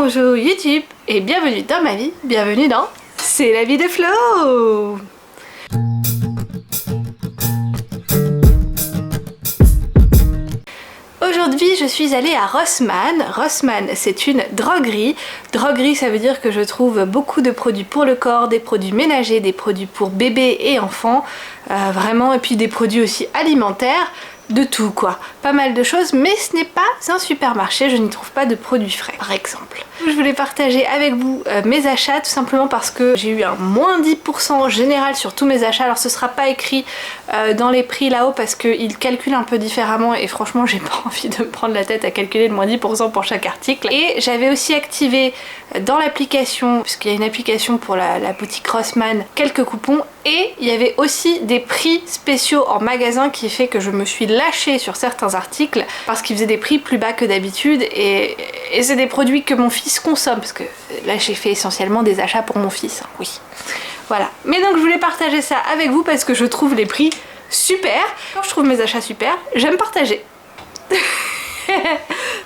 Bonjour YouTube et bienvenue dans ma vie, bienvenue dans C'est la vie de Flo. Aujourd'hui je suis allée à Rossmann. Rossmann c'est une droguerie. Droguerie ça veut dire que je trouve beaucoup de produits pour le corps, des produits ménagers, des produits pour bébés et enfants, vraiment, et puis des produits aussi alimentaires. De tout quoi, pas mal de choses, mais ce n'est pas un supermarché, je n'y trouve pas de produits frais par exemple. Je voulais partager avec vous mes achats tout simplement parce que j'ai eu un moins 10% général sur tous mes achats. Alors ce sera pas écrit dans les prix là-haut parce qu'ils calculent un peu différemment et franchement j'ai pas envie de me prendre la tête à calculer le moins 10% pour chaque article. Et j'avais aussi activé dans l'application, puisqu'il y a une application pour la boutique Rossmann, quelques coupons et il y avait aussi des prix spéciaux en magasin qui fait que je me suis lâchée sur certains articles parce qu'ils faisaient des prix plus bas que d'habitude et c'est des produits que mon fils consomme parce que là j'ai fait essentiellement des achats pour mon fils, oui. Voilà, mais donc je voulais partager ça avec vous parce que je trouve les prix super. Quand je trouve mes achats super, j'aime partager.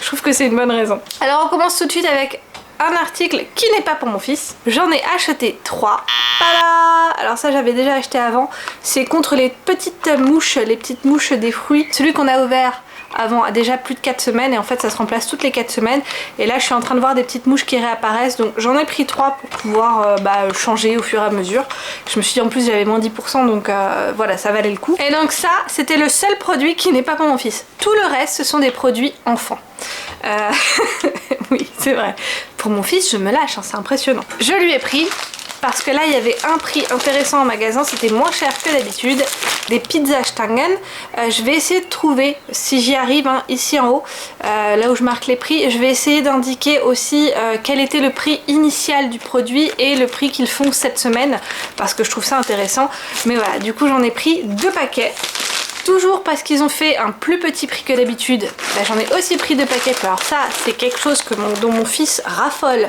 Je trouve que c'est une bonne raison. Alors on commence tout de suite avec un article qui n'est pas pour mon fils. J'en ai acheté 3. Tada! Alors ça j'avais déjà acheté avant. C'est contre les petites mouches des fruits. Celui qu'on a ouvert avant a déjà plus de 4 semaines et en fait ça se remplace toutes les 4 semaines. Et là je suis en train de voir des petites mouches qui réapparaissent. Donc j'en ai pris 3 pour pouvoir changer au fur et à mesure. Je me suis dit en plus j'avais moins 10% donc voilà, ça valait le coup. Et donc ça c'était le seul produit qui n'est pas pour mon fils. Tout le reste ce sont des produits enfants. Oui c'est vrai. Pour mon fils je me lâche, hein, c'est impressionnant. Je lui ai pris, parce que là il y avait un prix intéressant en magasin, c'était moins cher que d'habitude, des Pizzastangen. Je vais essayer de trouver, si j'y arrive, hein, ici en haut, là où je marque les prix, je vais essayer d'indiquer aussi quel était le prix initial du produit et le prix qu'ils font cette semaine, parce que je trouve ça intéressant. Mais voilà, du coup j'en ai pris 2 paquets. Toujours parce qu'ils ont fait un plus petit prix que d'habitude, j'en ai aussi pris 2 paquets. Alors ça c'est quelque chose dont mon fils raffole,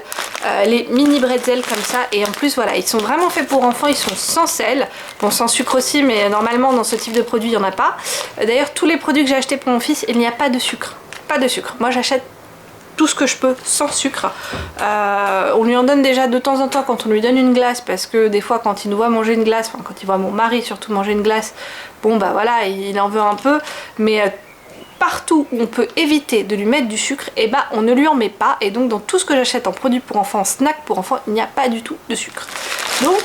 les mini bretzels comme ça. Et en plus voilà, ils sont vraiment faits pour enfants, ils sont sans sel, bon sans sucre aussi, mais normalement dans ce type de produit il n'y en a pas. D'ailleurs tous les produits que j'ai achetés pour mon fils, il n'y a pas de sucre. Pas de sucre, moi j'achète tout ce que je peux sans sucre. On lui en donne déjà de temps en temps quand on lui donne une glace, parce que des fois quand il nous voit manger une glace, enfin quand il voit mon mari surtout manger une glace, bon bah voilà, il en veut un peu, mais partout où on peut éviter de lui mettre du sucre, et bah on ne lui en met pas, et donc dans tout ce que j'achète en produits pour enfants, en snack pour enfants, il n'y a pas du tout de sucre. Donc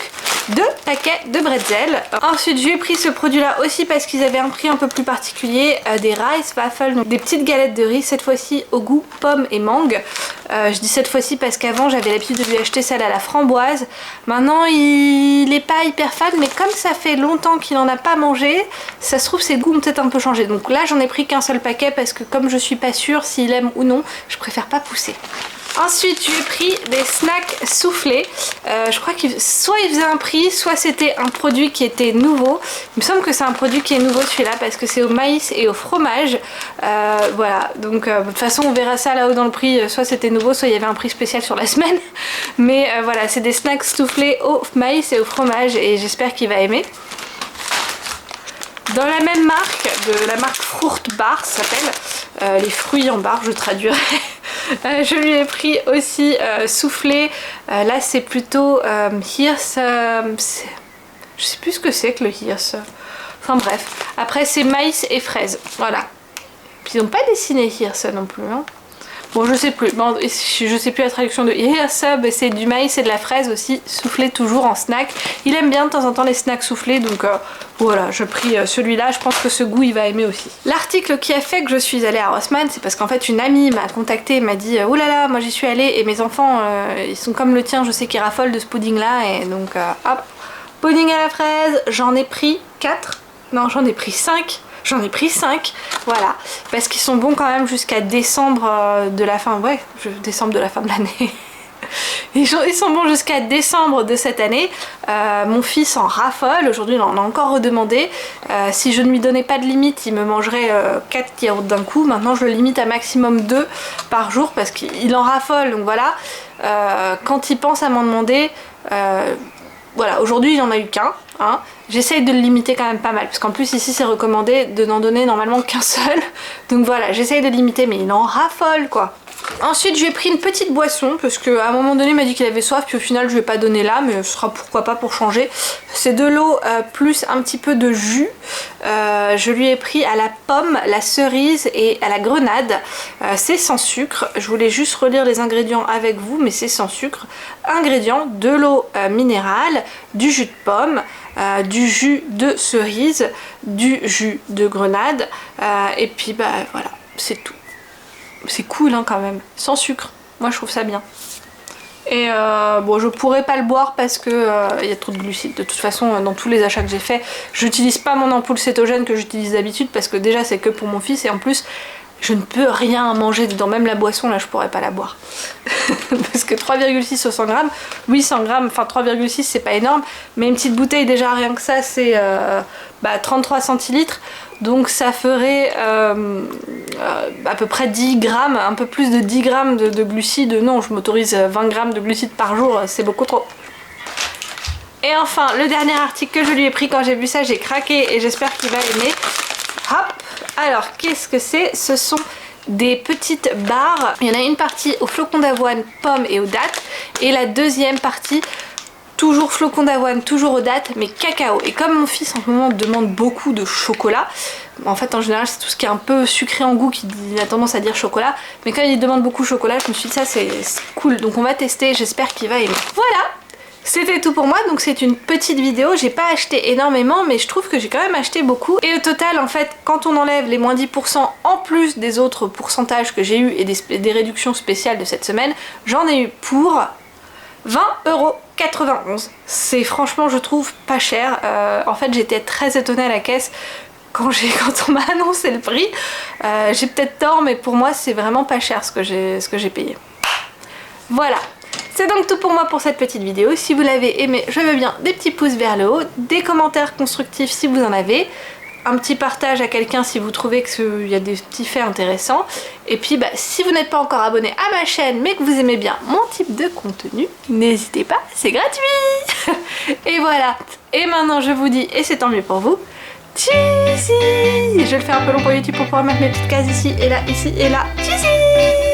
2 paquets de bretzel. Ensuite j'ai pris ce produit là aussi parce qu'ils avaient un prix un peu plus particulier, des rice waffles, donc des petites galettes de riz, cette fois-ci au goût pomme et mangue. Je dis cette fois-ci parce qu'avant j'avais l'habitude de lui acheter celle à la framboise. Maintenant il n'est pas hyper fan, mais comme ça fait longtemps qu'il n'en a pas mangé, ça se trouve ses goûts ont peut-être un peu changé. Donc là j'en ai pris qu'un seul paquet parce que comme je suis pas sûre s'il aime ou non, je préfère pas pousser. Ensuite j'ai pris des snacks soufflés. Je crois qu'il soit il faisait un prix, soit c'était un produit qui était nouveau. Il me semble que c'est un produit qui est nouveau celui-là parce que c'est au maïs et au fromage. Voilà, donc de toute façon on verra ça là-haut dans le prix. Soit c'était nouveau, soit il y avait un prix spécial sur la semaine. Mais voilà, c'est des snacks soufflés au maïs et au fromage et j'espère qu'il va aimer. Dans la même marque, de la marque Fruit Bar, ça s'appelle, les fruits en barre, je traduirai. Je lui ai pris aussi soufflé, là c'est plutôt Hirse, je sais plus ce que c'est que le Hirse, enfin bref, après c'est maïs et fraises, voilà. Puis ils n'ont pas dessiné Hirse non plus, hein. Bon je sais plus, bon, je sais plus la traduction de Hirse, c'est du maïs et de la fraise aussi, soufflé toujours en snack. Il aime bien de temps en temps les snacks soufflés, donc voilà, je pris celui-là, je pense que ce goût il va aimer aussi. L'article qui a fait que je suis allée à Rossmann, c'est parce qu'en fait une amie m'a contactée et m'a dit oh là là, moi j'y suis allée et mes enfants ils sont comme le tien, je sais qu'ils raffolent de ce pudding là, et donc hop, pudding à la fraise, j'en ai pris 4, non j'en ai pris 5. J'en ai pris 5, voilà, parce qu'ils sont bons quand même jusqu'à décembre de la fin, ouais, décembre de la fin de l'année. Ils sont bons jusqu'à décembre de cette année. Mon fils en raffole, aujourd'hui il en a encore redemandé. Si je ne lui donnais pas de limite, il me mangerait 4 yaourts d'un coup. Maintenant je le limite à maximum 2 par jour parce qu'il en raffole, donc voilà. Quand il pense à m'en demander, voilà, aujourd'hui il n'en a eu qu'un. Hein. J'essaye de le limiter quand même pas mal, parce qu'en plus ici c'est recommandé de n'en donner normalement qu'un seul. Donc voilà, j'essaye de limiter, mais il en raffole quoi. Ensuite j'ai pris une petite boisson parce qu'à un moment donné il m'a dit qu'il avait soif, puis au final je vais pas donner là, mais ce sera pourquoi pas pour changer. C'est de l'eau plus un petit peu de jus. Je lui ai pris à la pomme, la cerise et à la grenade. C'est sans sucre. Je voulais juste relire les ingrédients avec vous, mais c'est sans sucre. Ingrédients: de l'eau minérale, du jus de pomme, du jus de cerise, du jus de grenade, et puis bah voilà, c'est tout. C'est cool hein, quand même, sans sucre, moi je trouve ça bien. Et bon, je pourrais pas le boire parce que y a trop de glucides. De toute façon, dans tous les achats que j'ai fait, j'utilise pas mon ampoule cétogène que j'utilise d'habitude parce que déjà c'est que pour mon fils, et en plus je ne peux rien manger dedans, même la boisson là je pourrais pas la boire. Parce que 3,6 au 100 grammes, oui 100 grammes, enfin 3,6 c'est pas énorme, mais une petite bouteille déjà rien que ça c'est 33 centilitres, donc ça ferait à peu près 10 grammes, un peu plus de 10 grammes de glucides. Non, je m'autorise 20 grammes de glucides par jour, c'est beaucoup trop. Et enfin, le dernier article que je lui ai pris, quand j'ai vu ça j'ai craqué et j'espère qu'il va aimer. Hop. Alors, qu'est-ce que c'est? Ce sont des petites barres. Il y en a une partie aux flocons d'avoine, pommes et aux dattes. Et la deuxième partie, toujours flocons d'avoine, toujours aux dattes, mais cacao. Et comme mon fils en ce moment demande beaucoup de chocolat, en fait en général c'est tout ce qui est un peu sucré en goût qu'il a tendance à dire chocolat. Mais quand il demande beaucoup chocolat, je me suis dit ça c'est cool. Donc on va tester, j'espère qu'il va aimer. Voilà! C'était tout pour moi, donc c'est une petite vidéo. J'ai pas acheté énormément, mais je trouve que j'ai quand même acheté beaucoup. Et au total, en fait, quand on enlève les moins 10% en plus des autres pourcentages que j'ai eu et des réductions spéciales de cette semaine, j'en ai eu pour 20,91 €. C'est franchement, je trouve, pas cher. En fait, j'étais très étonnée à la caisse quand on m'a annoncé le prix. J'ai peut-être tort, mais pour moi, c'est vraiment pas cher ce que j'ai payé. Voilà. C'est donc tout pour moi pour cette petite vidéo. Si vous l'avez aimé, je veux bien des petits pouces vers le haut, des commentaires constructifs si vous en avez, un petit partage à quelqu'un si vous trouvez qu'il y a des petits faits intéressants. Et puis si vous n'êtes pas encore abonné à ma chaîne mais que vous aimez bien mon type de contenu, n'hésitez pas, c'est gratuit. Et voilà. Et maintenant je vous dis, et c'est tant mieux pour vous, tchuss. Je vais le faire un peu long pour YouTube pour pouvoir mettre mes petites cases ici et là, ici et là. Tchuss.